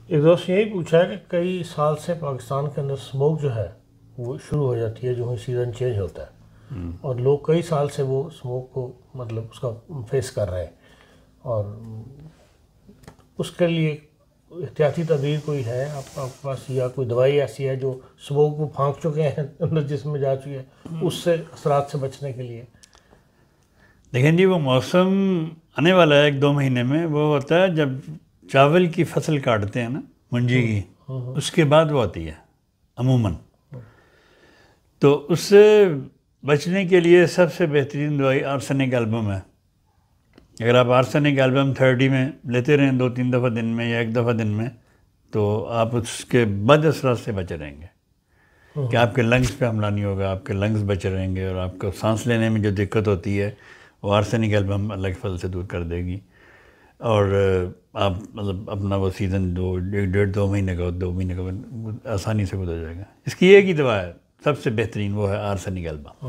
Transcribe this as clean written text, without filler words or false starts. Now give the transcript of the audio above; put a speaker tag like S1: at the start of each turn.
S1: ایک دوست یہی پوچھا ہے کہ کئی سال سے پاکستان کے اندر اسموک جو ہے وہ شروع ہو جاتی ہے جو ہی سیزن چینج ہوتا ہے، اور لوگ کئی سال سے وہ اسموک کو مطلب اس کا فیس کر رہے ہیں، اور اس کے لیے احتیاطی تدبیر کوئی ہے آپ کے پاس، یا کوئی دوائی ایسی ہے جو اسموک کو پھانک چکے ہیں اندر جسم میں جا چکی ہے اس سے اثرات سے بچنے کے لیے؟
S2: دیکھیں جی، وہ موسم آنے والا ہے 1-2 مہینے میں، وہ ہوتا ہے جب چاول کی فصل کاٹتے ہیں نا منجی کی، اس کے بعد وہ آتی ہے عموماً. تو اس سے بچنے کے لیے سب سے بہترین دوائی آرسینک ایلبم ہے. اگر آپ آرسینک ایلبم 30 میں لیتے رہیں 2-3 دفعہ دن میں یا 1 دفعہ دن میں، تو آپ اس کے بد اثرات سے بچے رہیں گے کہ آپ کے لنگس پہ حملہ نہیں ہوگا، آپ کے لنگس بچے رہیں گے، اور آپ کو سانس لینے میں جو دقت ہوتی ہے وہ آرسینک ایلبم اللہ کے فضل سے دور کر دے گی. اور آپ مطلب اپنا وہ سیزن 1.5-2 مہینے کا 2 مہینے کا آسانی سے گزر جائے گا. اس کی ایک ہی دوا ہے سب سے بہترین، وہ ہے آرسینک ایلبم.